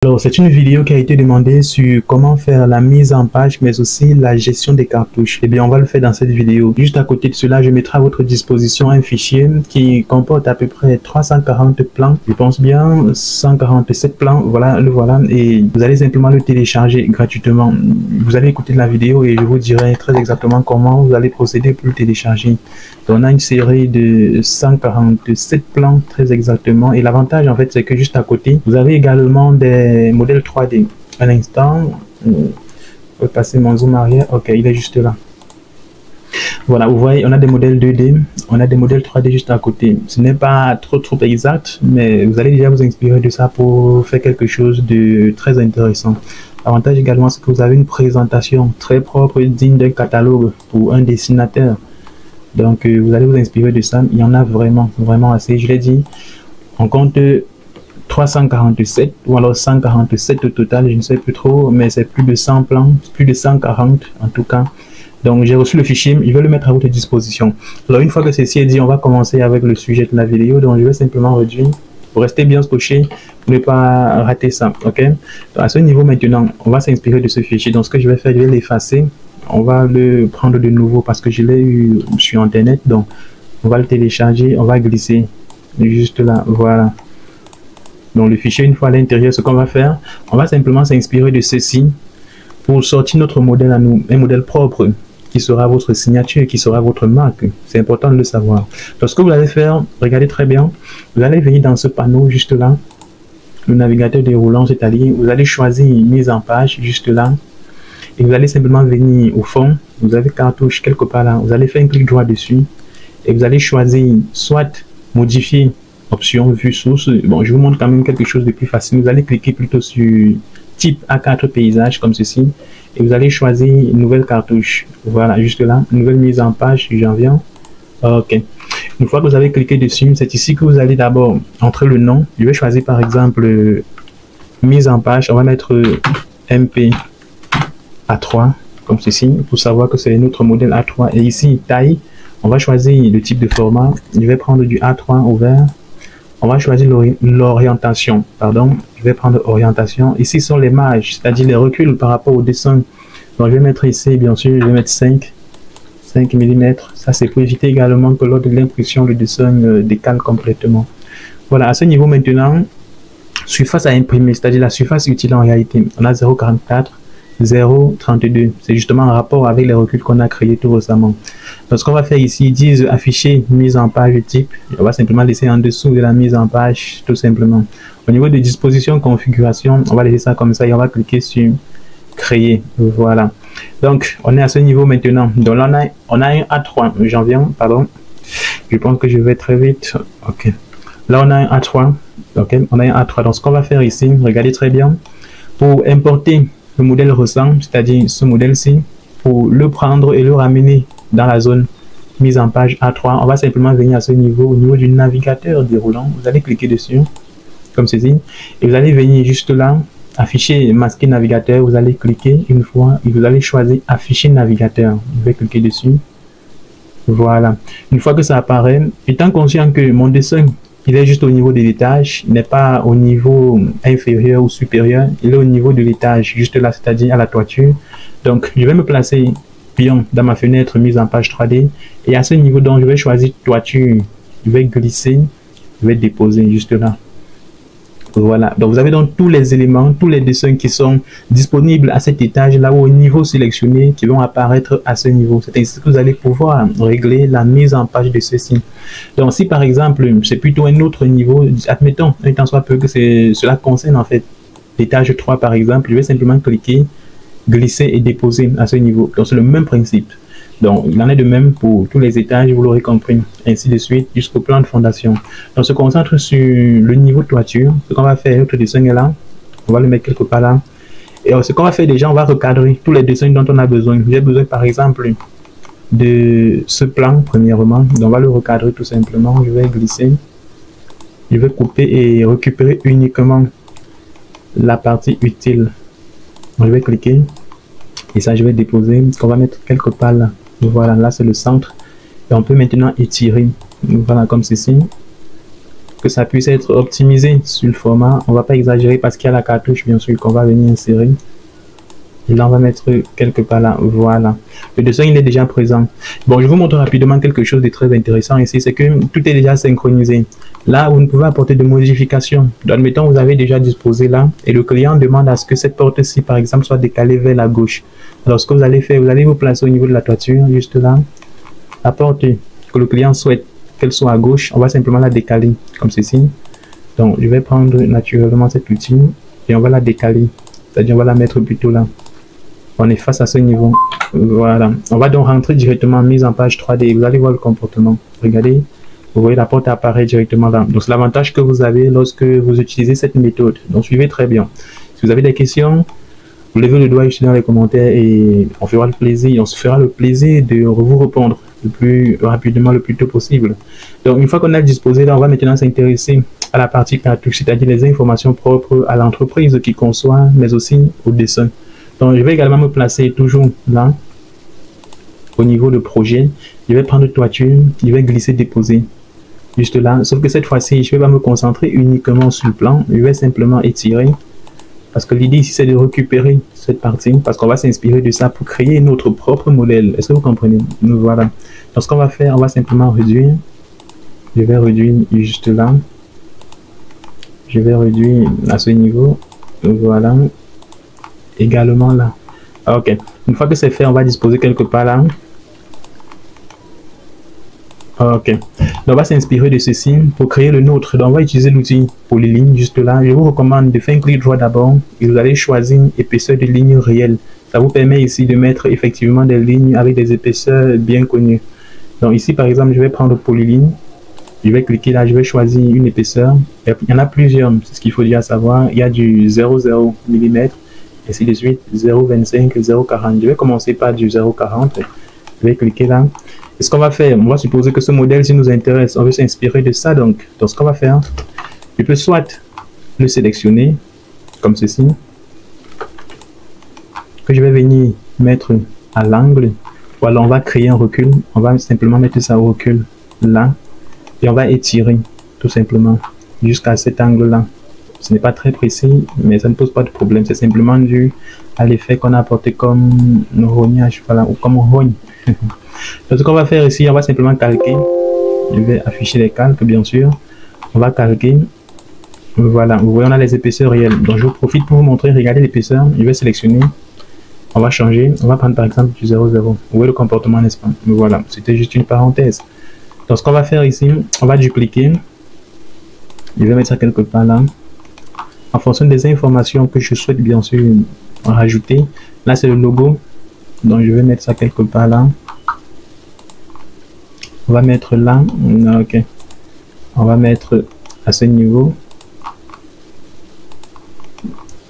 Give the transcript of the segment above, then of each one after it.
Alors, c'est une vidéo qui a été demandée sur comment faire la mise en page, mais aussi la gestion des cartouches. Eh bien, on va le faire dans cette vidéo. Juste à côté de cela, je mettrai à votre disposition un fichier qui comporte à peu près 340 plans. Je pense bien 147 plans. Voilà, le voilà. Et vous allez simplement le télécharger gratuitement. Vous allez écouter la vidéo et je vous dirai très exactement comment vous allez procéder pour le télécharger. Donc, on a une série de 147 plans très exactement. Et l'avantage, en fait, c'est que juste à côté, vous avez également des modèles 3D. À l'instant, je vais passer mon zoom arrière. Ok, il est juste là. Voilà, vous voyez, on a des modèles 2D, on a des modèles 3D juste à côté. Ce n'est pas trop exact, mais vous allez déjà vous inspirer de ça pour faire quelque chose de très intéressant. L'avantage également, c'est que vous avez une présentation très propre, digne d'un catalogue pour un dessinateur. Donc, vous allez vous inspirer de ça. Il y en a vraiment assez. Je l'ai dit, on compte 347 ou alors 147 au total, je ne sais plus trop, mais c'est plus de 100 plans, plus de 140 en tout cas. Donc j'ai reçu le fichier, je vais le mettre à votre disposition. Alors une fois que ceci est dit, on va commencer avec le sujet de la vidéo. Donc je vais simplement réduire pour rester bien scotché, pour ne pas rater ça. Ok. Donc, à ce niveau maintenant, on va s'inspirer de ce fichier. Donc ce que je vais faire, je vais l'effacer. On va le prendre de nouveau parce que je l'ai eu sur internet. Donc on va le télécharger, on va glisser juste là. Voilà. Donc le fichier, une fois à l'intérieur, ce qu'on va faire, on va simplement s'inspirer de ceci pour sortir notre modèle à nous, un modèle propre qui sera votre signature, qui sera votre marque. C'est important de le savoir. Donc ce que vous allez faire, regardez très bien, vous allez venir dans ce panneau juste là, le navigateur déroulant, c'est-à-dire vous allez choisir mise en page juste là, et vous allez simplement venir au fond, vous avez cartouche quelque part là, vous allez faire un clic droit dessus, et vous allez choisir soit modifier option vue source. Bon, je vous montre quand même quelque chose de plus facile. Vous allez cliquer plutôt sur type A4 paysage comme ceci et vous allez choisir une nouvelle cartouche. Voilà, juste là, nouvelle mise en page, j'en viens. Ok. Une fois que vous avez cliqué dessus, c'est ici que vous allez d'abord entrer le nom. Je vais choisir par exemple mise en page. On va mettre MP A3 comme ceci pour savoir que c'est notre modèle A3. Et ici, taille, on va choisir le type de format. Je vais prendre du A3 ouvert. On va choisir l'orientation, pardon, je vais prendre orientation. Ici sont les marges, c'est-à-dire les reculs par rapport au dessin. Donc je vais mettre ici, bien sûr, je vais mettre 5 mm. Ça c'est pour éviter également que lors de l'impression, le dessin décale complètement. Voilà, à ce niveau maintenant, surface à imprimer, c'est-à-dire la surface utile en réalité. On a 0,44, 0,32. C'est justement en rapport avec les reculs qu'on a créés tout récemment. Donc ce qu'on va faire ici, ils disent afficher mise en page type. On va simplement laisser en dessous de la mise en page tout simplement. Au niveau de disposition, configuration, on va laisser ça comme ça et on va cliquer sur créer. Voilà. Donc on est à ce niveau maintenant. Donc là on a un A3. J'en viens, pardon. Je pense que je vais très vite. Ok. Là on a un A3. Ok. On a un A3. Donc ce qu'on va faire ici, regardez très bien. Pour importer le modèle récent, c'est-à-dire ce modèle-ci, pour le prendre et le ramener dans la zone mise en page A3, on va simplement venir à ce niveau, au niveau du navigateur déroulant. Vous allez cliquer dessus, comme ceci, et vous allez venir juste là, afficher, masquer navigateur. Vous allez cliquer une fois et vous allez choisir afficher navigateur. Vous allez cliquer dessus. Voilà. Une fois que ça apparaît, étant conscient que mon dessin, il est juste au niveau de l'étage, il n'est pas au niveau inférieur ou supérieur, il est au niveau de l'étage, juste là, c'est-à-dire à la toiture. Donc, je vais me placer bien dans ma fenêtre mise en page 3D. Et à ce niveau, donc, je vais choisir toiture. Je vais glisser, je vais déposer juste là. Voilà. Donc, vous avez donc tous les éléments, tous les dessins qui sont disponibles à cet étage, là où au niveau sélectionné, qui vont apparaître à ce niveau. C'est ainsi que vous allez pouvoir régler la mise en page de ceci. Donc, si par exemple, c'est plutôt un autre niveau, admettons, un temps soit peu que cela concerne en fait l'étage 3 par exemple, je vais simplement cliquer, glisser et déposer à ce niveau. Donc, c'est le même principe. Donc, il en est de même pour tous les étages, vous l'aurez compris, ainsi de suite, jusqu'au plan de fondation. Donc, on se concentre sur le niveau de toiture. Ce qu'on va faire, notre dessin est là. On va le mettre quelque part là. Et ce qu'on va faire déjà, on va recadrer tous les dessins dont on a besoin. J'ai besoin, par exemple, de ce plan, premièrement. Donc, on va le recadrer tout simplement. Je vais glisser. Je vais couper et récupérer uniquement la partie utile. Donc, je vais cliquer. Et ça, je vais déposer. Ce qu'on va mettre quelque part là. Voilà, là c'est le centre. Et on peut maintenant étirer. Voilà, comme ceci. que ça puisse être optimisé sur le format. On va pas exagérer parce qu'il y a la cartouche bien sûr qu'on va venir insérer. Et là, on va mettre quelque part là. Voilà. Le dessin, il est déjà présent. Bon, je vous montre rapidement quelque chose de très intéressant ici. C'est que tout est déjà synchronisé. Là, vous ne pouvez apporter de modifications. Admettons, vous avez déjà disposé là. Et le client demande à ce que cette porte-ci, par exemple, soit décalée vers la gauche. Alors, ce que vous allez faire, vous allez vous placer au niveau de la toiture, juste là. La porte que le client souhaite qu'elle soit à gauche, on va simplement la décaler comme ceci. Donc, je vais prendre naturellement cet outil et on va la décaler. C'est-à-dire, on va la mettre plutôt là. On est face à ce niveau. Voilà. On va donc rentrer directement en mise en page 3D. Vous allez voir le comportement. Regardez. Vous voyez, la porte apparaît directement là. Donc, c'est l'avantage que vous avez lorsque vous utilisez cette méthode. Donc, suivez très bien. Si vous avez des questions, vous levez le doigt ici dans les commentaires et on se fera le plaisir de vous répondre le plus rapidement, le plus tôt possible. Donc, une fois qu'on a disposé là, on va maintenant s'intéresser à la partie cartouche, c'est-à-dire les informations propres à l'entreprise qui conçoit, mais aussi au dessin. Donc, je vais également me placer toujours là, au niveau de projet. Je vais prendre toiture, je vais glisser, déposer, juste là. Sauf que cette fois-ci, je ne vais pas me concentrer uniquement sur le plan. Je vais simplement étirer. Parce que l'idée ici, c'est de récupérer cette partie. Parce qu'on va s'inspirer de ça pour créer notre propre modèle. Est-ce que vous comprenez? Voilà. Donc, ce qu'on va faire, on va simplement réduire. Je vais réduire juste là. Je vais réduire à ce niveau. Voilà. Également là. Ok. Une fois que c'est fait, on va disposer quelque part là. Ok. Donc, on va s'inspirer de ceci pour créer le nôtre. Donc, on va utiliser l'outil Polyline juste là. Je vous recommande de faire un clic droit d'abord et vous allez choisir épaisseur de ligne réelle. Ça vous permet ici de mettre effectivement des lignes avec des épaisseurs bien connues. Donc, ici, par exemple, je vais prendre Polyline. Je vais cliquer là, je vais choisir une épaisseur. Il y en a plusieurs, c'est ce qu'il faut déjà savoir. Il y a du 0,0 mm. Ainsi de suite, 0,25, 0,40. Je vais commencer par du 0,40. Je vais cliquer là. Et ce qu'on va faire, on va supposer que ce modèle, si nous intéresse, on veut s'inspirer de ça. Donc ce qu'on va faire, je peux soit le sélectionner, comme ceci, que je vais venir mettre à l'angle. Ou alors on va créer un recul. On va simplement mettre ça au recul là. Et on va étirer, tout simplement, jusqu'à cet angle-là. Ce n'est pas très précis, mais ça ne pose pas de problème. C'est simplement dû à l'effet qu'on a apporté comme rognage, voilà, ou comme rogne. Donc, ce qu'on va faire ici, on va simplement calquer. Je vais afficher les calques, bien sûr. On va calquer. Voilà, vous voyez, on a les épaisseurs réelles. Donc, je profite pour vous montrer, regardez l'épaisseur. Je vais sélectionner. On va changer. On va prendre par exemple du 0,0. Vous voyez le comportement, n'est-ce pas? Voilà, c'était juste une parenthèse. Donc, ce qu'on va faire ici, on va dupliquer. Je vais mettre ça quelque part là. En fonction des informations que je souhaite bien sûr rajouter. Là, c'est le logo. Donc, je vais mettre ça quelque part là. On va mettre là. Ok. On va mettre à ce niveau.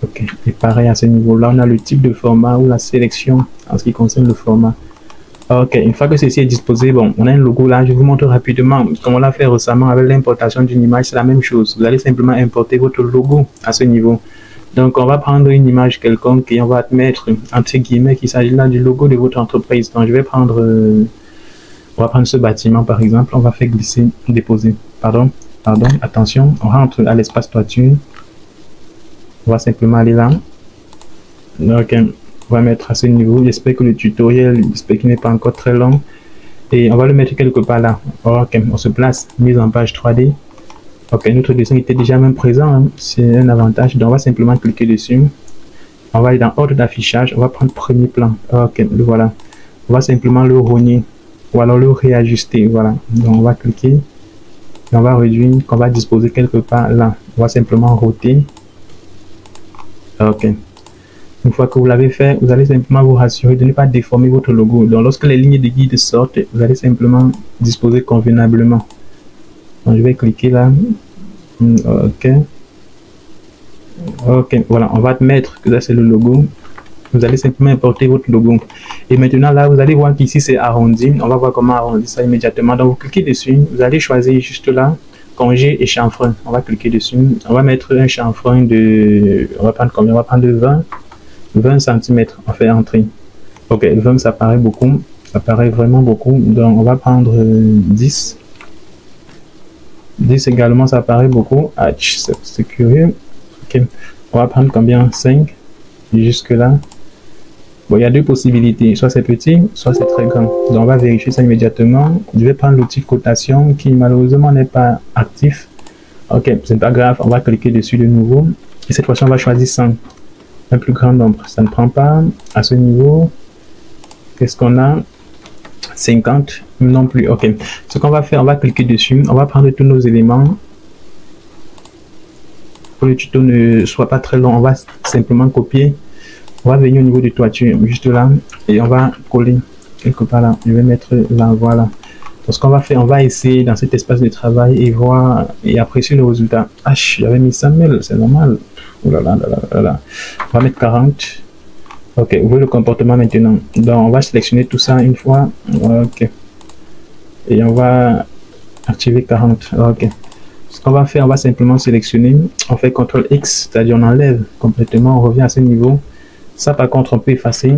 Ok. Et pareil à ce niveau-là, on a le type de format ou la sélection en ce qui concerne le format. Ok, une fois que ceci est disposé, bon, on a un logo là, je vous montre rapidement, comme on l'a fait récemment avec l'importation d'une image, c'est la même chose. Vous allez simplement importer votre logo à ce niveau. Donc, on va prendre une image quelconque et on va mettre, entre guillemets, qu'il s'agit là du logo de votre entreprise. Donc, je vais prendre, on va prendre ce bâtiment par exemple, on va faire glisser, déposer. Pardon, attention, on rentre à l'espace toiture. On va simplement aller là. Ok. On va mettre à ce niveau. J'espère que le tutoriel, j'espère qu'il n'est pas encore très long. Et on va le mettre quelque part là. Ok, on se place. Mise en page 3D. Ok, notre dessin était déjà même présent. Hein. C'est un avantage. Donc, on va simplement cliquer dessus. On va aller dans ordre d'affichage. On va prendre premier plan. Ok, le voilà. On va simplement le rogner. Ou alors le réajuster. Voilà. Donc, on va cliquer. Et on va réduire. On va disposer quelque part là. On va simplement roter. Ok. Une fois que vous l'avez fait, vous allez simplement vous rassurer de ne pas déformer votre logo. Donc, lorsque les lignes de guide sortent, vous allez simplement disposer convenablement. Donc, je vais cliquer là. Ok. Ok, voilà, on va mettre que là c'est le logo. Vous allez simplement importer votre logo. Et maintenant là, vous allez voir qu'ici c'est arrondi. On va voir comment arrondir ça immédiatement. Donc, vous cliquez dessus. Vous allez choisir juste là. Congé et chanfrein. On va cliquer dessus. On va mettre un chanfrein de... On va prendre combien? On va prendre de 20 cm, on fait entrer. Ok, 20 ça paraît beaucoup, ça paraît vraiment beaucoup, donc on va prendre 10. 10 également, ça paraît beaucoup. Ah, c'est curieux. Ok, on va prendre combien? 5 jusque là. Bon, il y a deux possibilités, soit c'est petit, soit c'est très grand. Donc on va vérifier ça immédiatement. Je vais prendre l'outil cotation qui malheureusement n'est pas actif. Ok, c'est pas grave, on va cliquer dessus de nouveau. Et cette fois-ci, on va choisir 100. Un plus grand nombre, ça ne prend pas à ce niveau. Qu'est-ce qu'on a? 50 non plus. Ok, ce qu'on va faire, on va cliquer dessus. On va prendre tous nos éléments. Pour que le tuto ne soit pas très long, on va simplement copier. On va venir au niveau de toiture, juste là, et on va coller quelque part là. Je vais mettre là, voilà. Donc, ce qu'on va faire, on va essayer dans cet espace de travail et voir et apprécier le résultat. Ah, j'avais mis 100 000, c'est normal. Oh là là là là là. On va mettre 40. Ok, ouvrez le comportement maintenant. Donc, on va sélectionner tout ça une fois. Ok. Et on va activer 40. Ok. Ce qu'on va faire, on va simplement sélectionner. On fait CTRL X, c'est-à-dire on enlève complètement, on revient à ce niveau. Ça, par contre, on peut effacer,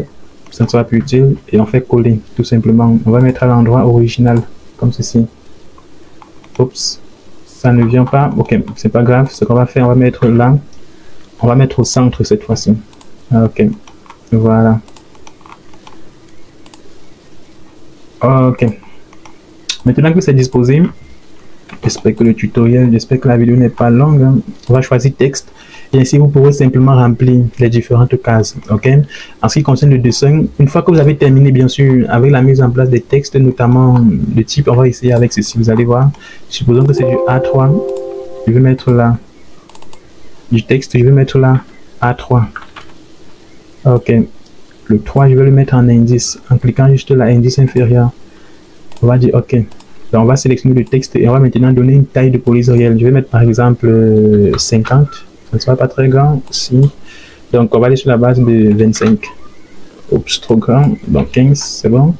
ça ne sera plus utile, et on fait coller, tout simplement. On va mettre à l'endroit original, comme ceci. Oups, ça ne vient pas. Ok, c'est pas grave. Ce qu'on va faire, on va mettre là. On va mettre au centre cette fois-ci. Ok, voilà. Ok. Maintenant que c'est disposé, j'espère que le tutoriel, j'espère que la vidéo n'est pas longue. Hein. On va choisir texte. Et ainsi, vous pourrez simplement remplir les différentes cases. Ok. En ce qui concerne le dessin, une fois que vous avez terminé, bien sûr, avec la mise en place des textes, notamment le type, on va essayer avec ceci. Vous allez voir. Supposons que c'est du A3. Je vais mettre là du texte. Je vais mettre là A3. Ok. Le 3, je vais le mettre en indice. En cliquant juste là, indice inférieur. On va dire OK. Donc, on va sélectionner le texte et on va maintenant donner une taille de police réelle. Je vais mettre par exemple 50. Ça ne sera pas très grand. Si. Donc, on va aller sur la base de 25. Oups, trop grand. Donc, 15, c'est bon.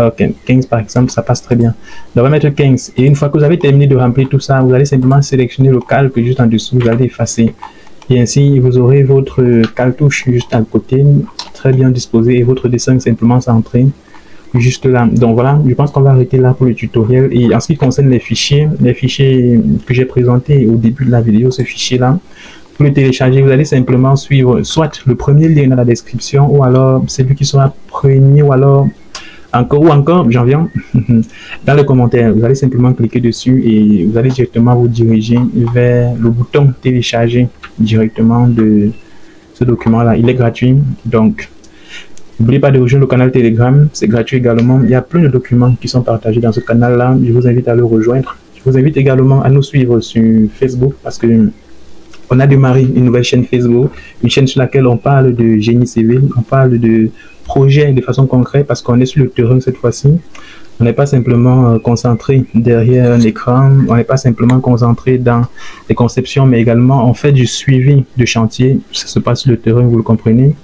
Ok, 15 par exemple, ça passe très bien. Donc, on va mettre 15. Et une fois que vous avez terminé de remplir tout ça, vous allez simplement sélectionner le calque juste en dessous. Vous allez effacer. Et ainsi, vous aurez votre cartouche juste à côté, très bien disposé, et votre dessin simplement centré juste là. Donc voilà, je pense qu'on va arrêter là pour le tutoriel. Et en ce qui concerne les fichiers que j'ai présentés au début de la vidéo, ce fichier-là, pour le télécharger, vous allez simplement suivre soit le premier lien dans la description, ou alors celui qui sera premier, ou alors encore, j'en viens, dans les commentaires. Vous allez simplement cliquer dessus et vous allez directement vous diriger vers le bouton télécharger directement de ce document-là. Il est gratuit, donc n'oubliez pas de rejoindre le canal Telegram, c'est gratuit également. Il y a plein de documents qui sont partagés dans ce canal-là. Je vous invite à le rejoindre. Je vous invite également à nous suivre sur Facebook parce que on a démarré une nouvelle chaîne Facebook, une chaîne sur laquelle on parle de génie civil, on parle de projets de façon concrète parce qu'on est sur le terrain cette fois-ci. On n'est pas simplement concentré derrière un écran, on n'est pas simplement concentré dans les conceptions, mais également on fait du suivi de chantier. Ça se passe sur le terrain, vous le comprenez.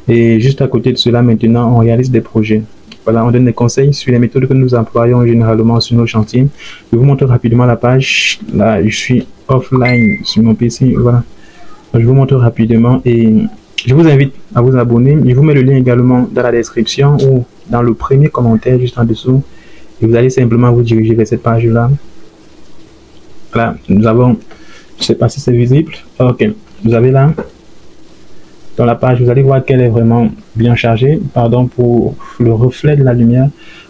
Et juste à côté de cela, maintenant, on réalise des projets. Voilà, on donne des conseils sur les méthodes que nous employons généralement sur nos chantiers. Je vous montre rapidement la page. Là, je suis offline sur mon PC. Voilà. Je vous montre rapidement et je vous invite à vous abonner. Je vous mets le lien également dans la description ou dans le premier commentaire juste en dessous. Et vous allez simplement vous diriger vers cette page-là. Voilà, nous avons, je ne sais pas si c'est visible. Ok, vous avez là. Dans la page, vous allez voir qu'elle est vraiment bien chargée. Pardon pour le reflet de la lumière.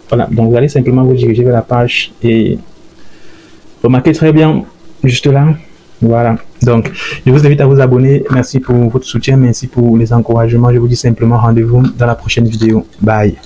Voilà, donc vous allez simplement vous diriger vers la page et remarquez très bien juste là. Voilà, donc je vous invite à vous abonner. Merci pour votre soutien, merci pour les encouragements. Je vous dis simplement rendez-vous dans la prochaine vidéo. Bye.